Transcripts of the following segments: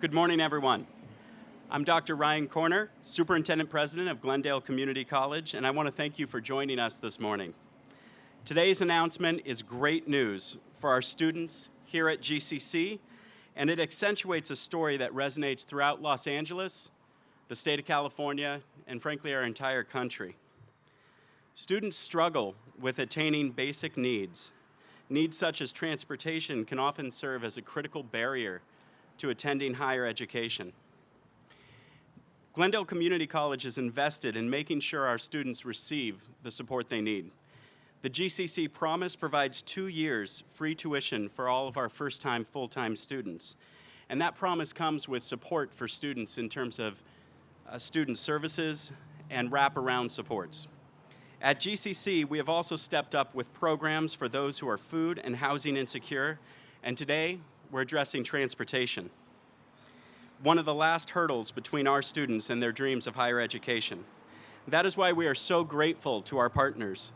Good morning, everyone. I'm Dr. Ryan Corner, Superintendent President of Glendale Community College, and I want to thank you for joining us this morning. Today's announcement is great news for our students here at GCC, and it accentuates a story that resonates throughout Los Angeles, the state of California, and frankly, our entire country. Students struggle with attaining basic needs. Needs such as transportation can often serve as a critical barrier to attending higher education. Glendale Community College is invested in making sure our students receive the support they need. The GCC Promise provides 2 years free tuition for all of our first-time, full-time students. And that promise comes with support for students in terms of student services and wraparound supports. At GCC, we have also stepped up with programs for those who are food and housing insecure, and today, we're addressing transportation, one of the last hurdles between our students and their dreams of higher education. That is why we are so grateful to our partners,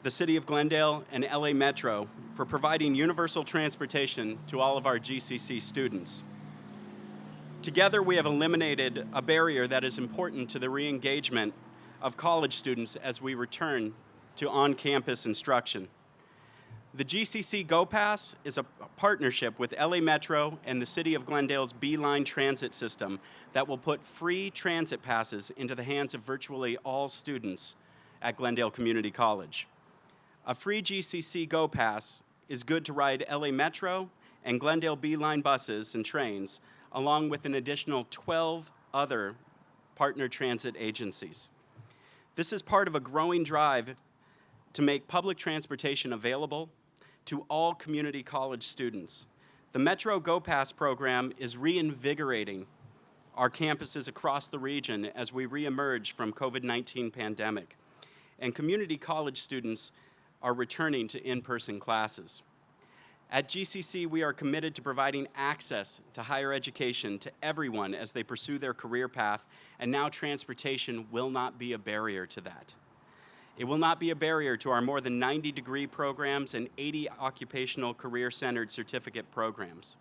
the City of Glendale and LA Metro, for providing universal transportation to all of our GCC students. Together, we have eliminated a barrier that is important to the re-engagement of college students as we return to on-campus instruction. The GCC Go Pass is a partnership with LA Metro and the City of Glendale's Beeline transit system that will put free transit passes into the hands of virtually all students at Glendale Community College. A free GCC Go Pass is good to ride LA Metro and Glendale Beeline buses and trains, along with an additional 12 other partner transit agencies. This is part of a growing drive to make public transportation available to all community college students. The Metro Go Pass program is reinvigorating our campuses across the region as we reemerge from COVID-19 pandemic, and community college students are returning to in-person classes. At GCC, we are committed to providing access to higher education to everyone as they pursue their career path, and now transportation will not be a barrier to that. It will not be a barrier to our more than 90 degree programs and 80 occupational career-centered certificate programs.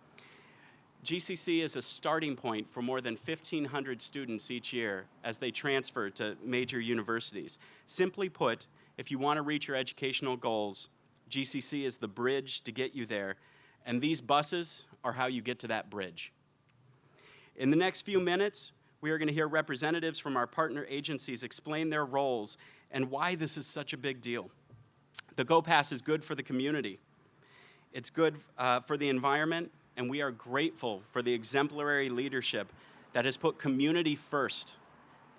GCC is a starting point for more than 1,500 students each year as they transfer to major universities. Simply put, if you want to reach your educational goals, GCC is the bridge to get you there, and these buses are how you get to that bridge. In the next few minutes, we are going to hear representatives from our partner agencies explain their roles and why this is such a big deal. The Go Pass is good for the community. It's good for the environment, and we are grateful for the exemplary leadership that has put community first,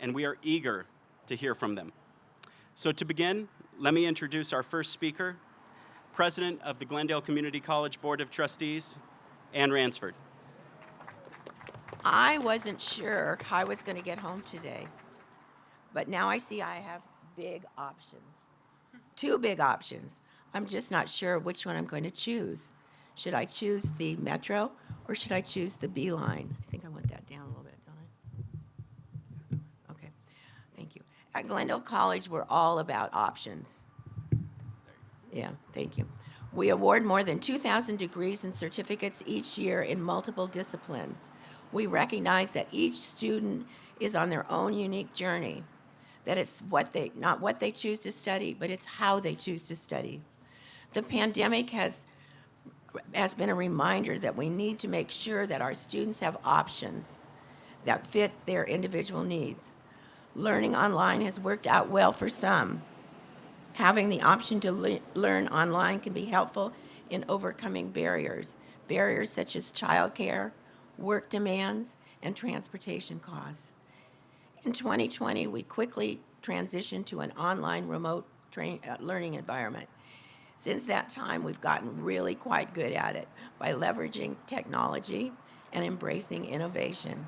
and we are eager to hear from them. So to begin, let me introduce our first speaker, President of the Glendale Community College Board of Trustees, Ann Ransford. I wasn't sure how I was going to get home today, but now I see I have big options, 2 big options. I'm just not sure which one I'm going to choose. Should I choose the Metro or should I choose the Beeline? I think I want that down a little bit, don't I? Okay, thank you. At Glendale College, we're all about options. Yeah, thank you. We award more than 2,000 degrees and certificates each year in multiple disciplines. We recognize that each student is on their own unique journey, that it's not what they choose to study, but it's how they choose to study. The pandemic has been a reminder that we need to make sure that our students have options that fit their individual needs. Learning online has worked out well for some. Having the option to learn online can be helpful in overcoming barriers such as childcare, work demands, and transportation costs. In 2020, we quickly transitioned to an online remote learning environment. Since that time, we've gotten really quite good at it by leveraging technology and embracing innovation.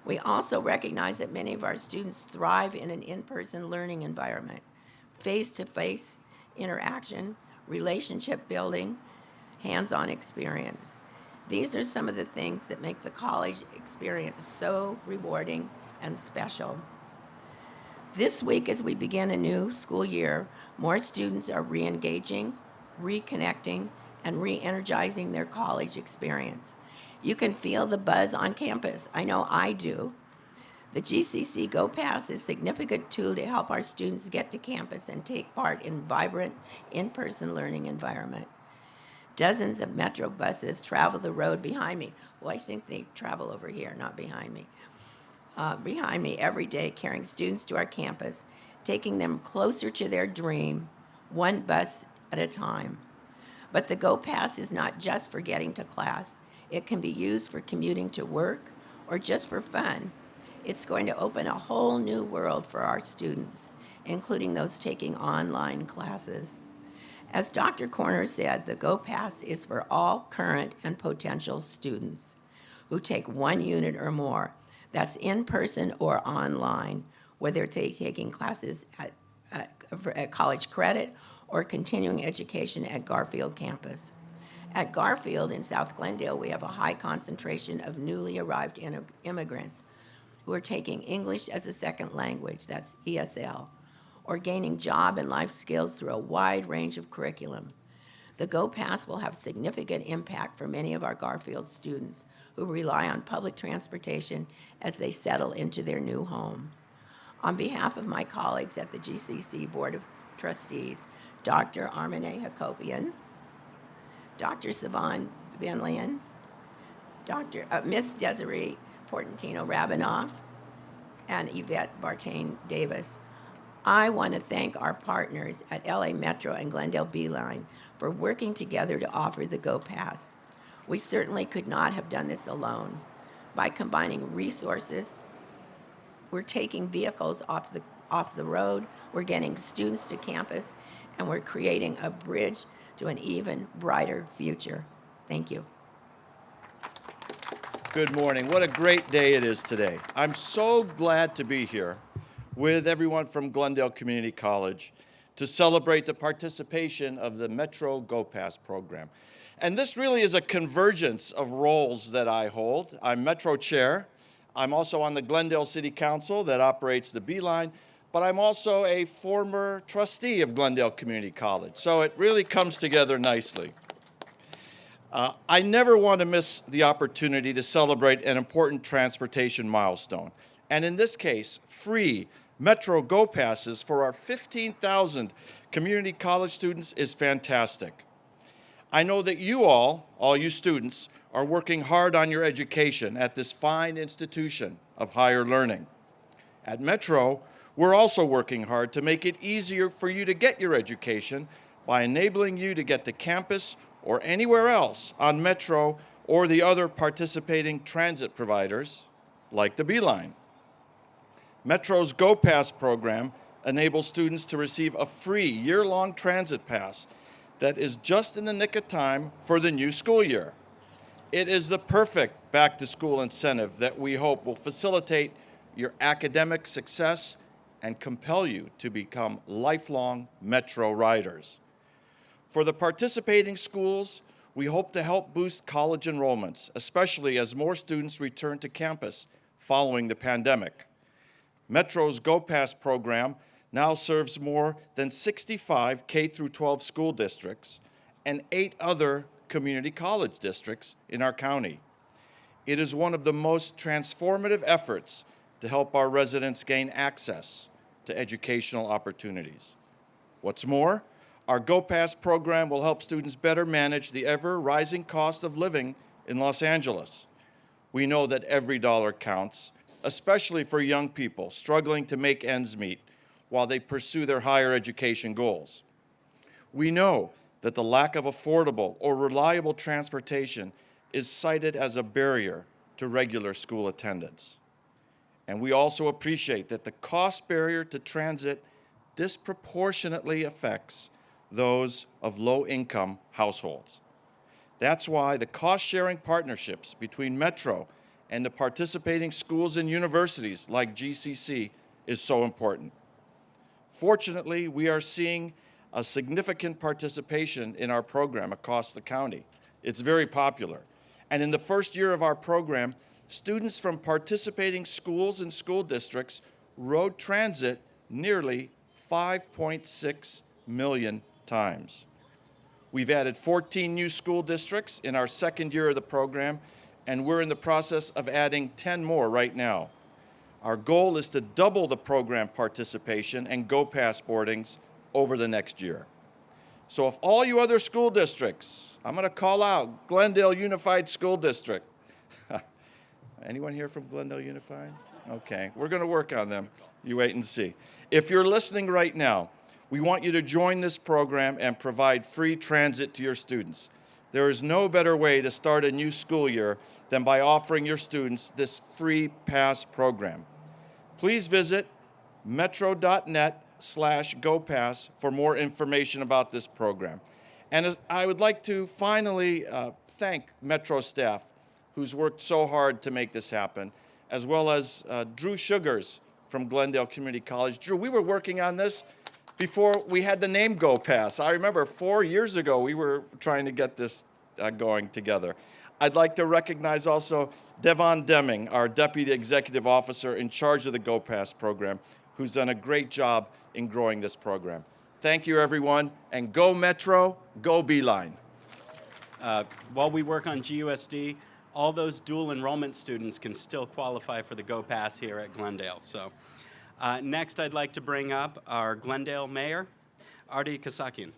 We also recognize that many of our students thrive in an in-person learning environment. Face-to-face interaction, relationship building, hands-on experience. These are some of the things that make the college experience so rewarding and special. This week, as we begin a new school year, more students are re-engaging, reconnecting, and re-energizing their college experience. You can feel the buzz on campus. I know I do. The GCC Go Pass is a significant tool to help our students get to campus and take part in vibrant, in-person learning environment. Dozens of Metro buses travel the road behind me. Well, I think they travel over here, not behind me. Behind me every day, carrying students to our campus, taking them closer to their dream, one bus at a time. But the Go Pass is not just for getting to class. It can be used for commuting to work or just for fun. It's going to open a whole new world for our students, including those taking online classes. As Dr. Corner said, the Go Pass is for all current and potential students who take one unit or more. That's in person or online, whether they're taking classes at college credit or continuing education at Garfield campus. At Garfield in South Glendale, we have a high concentration of newly arrived immigrants who are taking English as a second language, that's ESL, or gaining job and life skills through a wide range of curriculum. The Go Pass will have significant impact for many of our Garfield students who rely on public transportation as they settle into their new home. On behalf of my colleagues at the GCC Board of Trustees, Dr. Armine Hakopian, Dr. Savan Benlian, Miss Desiree Portantino-Rabinoff, and Yvette Bartain-Davis, I want to thank our partners at LA Metro and Glendale Beeline for working together to offer the Go Pass. We certainly could not have done this alone. By combining resources, we're taking vehicles off the road, we're getting students to campus, and we're creating a bridge to an even brighter future. Thank you. Good morning. What a great day it is today. I'm so glad to be here with everyone from Glendale Community College to celebrate the participation of the Metro Go Pass program. And this really is a convergence of roles that I hold. I'm Metro Chair. I'm also on the Glendale City Council that operates the Beeline, but I'm also a former trustee of Glendale Community College. So it really comes together nicely. I never want to miss the opportunity to celebrate an important transportation milestone. And in this case, free Metro Go Passes for our 15,000 community college students is fantastic. I know that you all you students, are working hard on your education at this fine institution of higher learning. At Metro, we're also working hard to make it easier for you to get your education by enabling you to get to campus or anywhere else on Metro or the other participating transit providers like the Beeline. Metro's Go Pass program enables students to receive a free year-long transit pass that is just in the nick of time for the new school year. It is the perfect back-to-school incentive that we hope will facilitate your academic success and compel you to become lifelong Metro riders. For the participating schools, we hope to help boost college enrollments, especially as more students return to campus following the pandemic. Metro's Go Pass program now serves more than 65 K-12 school districts and 8 other community college districts in our county. It is one of the most transformative efforts to help our residents gain access to educational opportunities. What's more, our Go Pass program will help students better manage the ever-rising cost of living in Los Angeles. We know that every dollar counts, especially for young people struggling to make ends meet while they pursue their higher education goals. We know that the lack of affordable or reliable transportation is cited as a barrier to regular school attendance. And we also appreciate that the cost barrier to transit disproportionately affects those of low-income households. That's why the cost-sharing partnerships between Metro and the participating schools and universities like GCC is so important. Fortunately, we are seeing a significant participation in our program across the county. It's very popular. And in the first year of our program, students from participating schools and school districts rode transit nearly 5.6 million times. We've added 14 new school districts in our second year of the program, and we're in the process of adding 10 more right now. Our goal is to double the program participation and GoPass boardings over the next year. So if all you other school districts, I'm going to call out Glendale Unified School District. Anyone here from Glendale Unified? Okay, we're going to work on them. You wait and see. If you're listening right now, we want you to join this program and provide free transit to your students. There is no better way to start a new school year than by offering your students this free pass program. Please visit metro.net/GoPass for more information about this program. And I would like to finally thank Metro staff who's worked so hard to make this happen, as well as Drew Sugars from Glendale Community College. Drew, we were working on this before we had the name GoPass. I remember 4 years ago we were trying to get this going together. I'd like to recognize also Devon Deming, our Deputy Executive Officer in charge of the GoPass program, who's done a great job in growing this program. Thank you, everyone, and go Metro, go Beeline. While we work on GUSD, all those dual enrollment students can still qualify for the GoPass here at Glendale. So next, I'd like to bring up our Glendale Mayor, Artie Kasakian.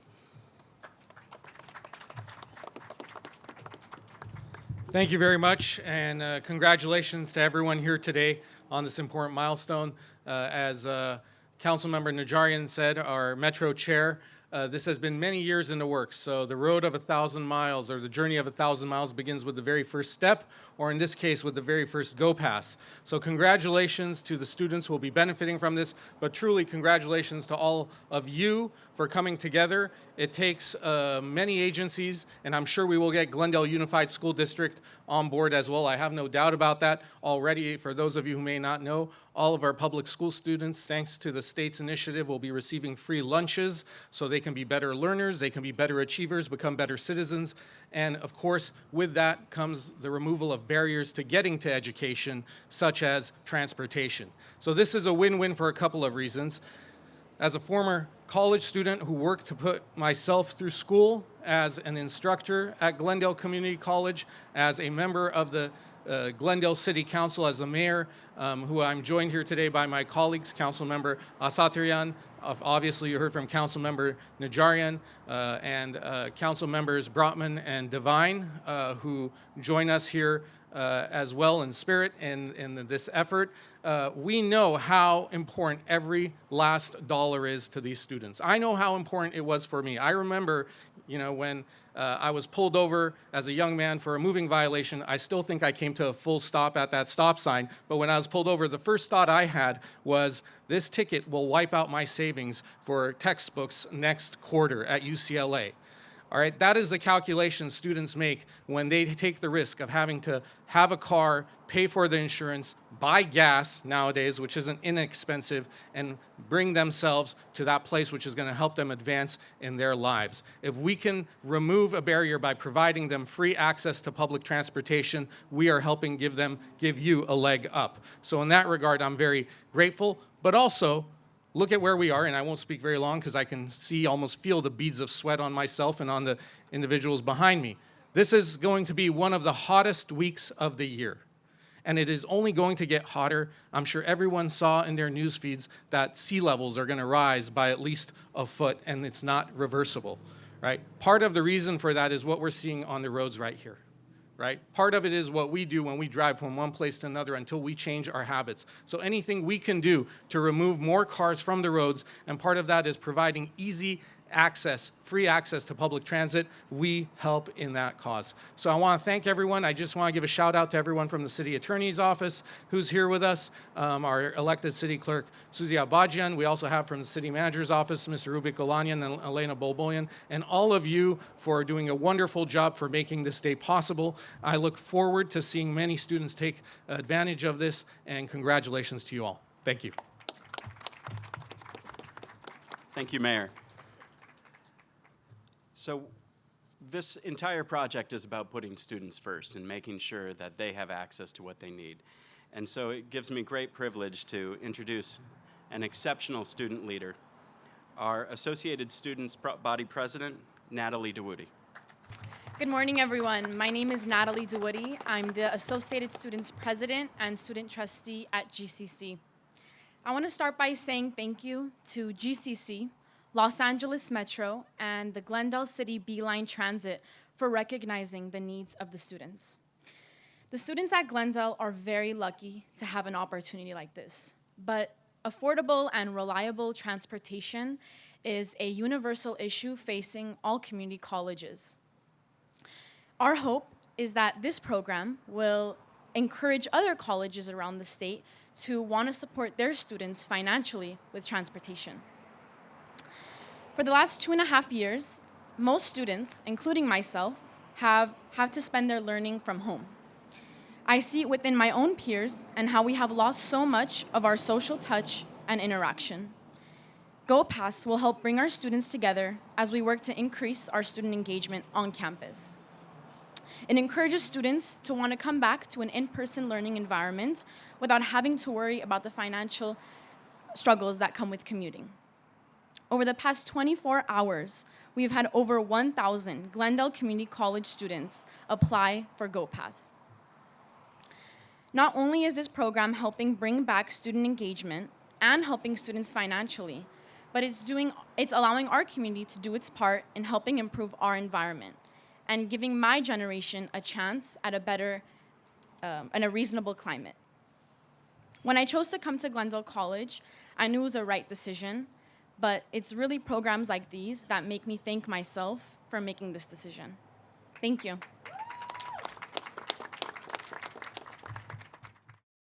Thank you very much, and congratulations to everyone here today on this important milestone. As Councilmember Najarian said, our Metro Chair, this has been many years in the works. So the road of 1,000 miles, or the journey of 1,000 miles, begins with the very first step, or in this case, with the very first GoPass. So congratulations to the students who will be benefiting from this, but truly congratulations to all of you for coming together. It takes many agencies, and I'm sure we will get Glendale Unified School District on board as well. I have no doubt about that already. For those of you who may not know, all of our public school students, thanks to the state's initiative, will be receiving free lunches so they can be better learners, they can be better achievers, become better citizens. And of course, with that comes the removal of barriers to getting to education, such as transportation. So this is a win-win for a couple of reasons. As a former college student who worked to put myself through school, as an instructor at Glendale Community College, as a member of the Glendale City Council, as a mayor, who I'm joined here today by my colleagues, Councilmember Asatirian. Obviously, you heard from Councilmember Najarian and Council members Brotman and Devine, who join us here as well in spirit in this effort. We know how important every last dollar is to these students. I know how important it was for me. I remember, when I was pulled over as a young man for a moving violation. I still think I came to a full stop at that stop sign, but when I was pulled over, the first thought I had was, this ticket will wipe out my savings for textbooks next quarter at UCLA. All right, that is the calculation students make when they take the risk of having to have a car, pay for the insurance, buy gas nowadays, which isn't inexpensive, and bring themselves to that place which is going to help them advance in their lives. If we can remove a barrier by providing them free access to public transportation, we are helping give you a leg up. So in that regard, I'm very grateful, but also, look at where we are, and I won't speak very long because I can almost feel the beads of sweat on myself and on the individuals behind me. This is going to be one of the hottest weeks of the year, and it is only going to get hotter. I'm sure everyone saw in their news feeds that sea levels are going to rise by at least a foot, and it's not reversible, right? Part of the reason for that is what we're seeing on the roads right here. Right? Part of it is what we do when we drive from one place to another until we change our habits. So anything we can do to remove more cars from the roads, and part of that is providing easy access, free access to public transit, we help in that cause. So I want to thank everyone. I just want to give a shout out to everyone from the City Attorney's Office who's here with us, our elected City Clerk, Suzy Abajian. We also have from the City Manager's Office, Mr. Rubik Golanian and Elena Bolboyan, and all of you for doing a wonderful job for making this day possible. I look forward to seeing many students take advantage of this, and congratulations to you all. Thank you. Thank you, Mayor. So this entire project is about putting students first and making sure that they have access to what they need. And so it gives me great privilege to introduce an exceptional student leader, our Associated Students Body President, Natalie DeWoody. Good morning, everyone. My name is Natalie DeWoody. I'm the Associated Students President and Student Trustee at GCC. I want to start by saying thank you to GCC, Los Angeles Metro, and the Glendale City Beeline Transit for recognizing the needs of the students. The students at Glendale are very lucky to have an opportunity like this, but affordable and reliable transportation is a universal issue facing all community colleges. Our hope is that this program will encourage other colleges around the state to want to support their students financially with transportation. For the last 2.5 years, most students, including myself, have to spend their learning from home. I see it within my own peers and how we have lost so much of our social touch and interaction. GoPass will help bring our students together as we work to increase our student engagement on campus. It encourages students to want to come back to an in-person learning environment without having to worry about the financial struggles that come with commuting. Over the past 24 hours, we've had over 1,000 Glendale Community College students apply for GoPass. Not only is this program helping bring back student engagement and helping students financially, but it's allowing our community to do its part in helping improve our environment and giving my generation a chance at a better and a reasonable climate. When I chose to come to Glendale College, I knew it was a right decision, but it's really programs like these that make me thank myself for making this decision. Thank you.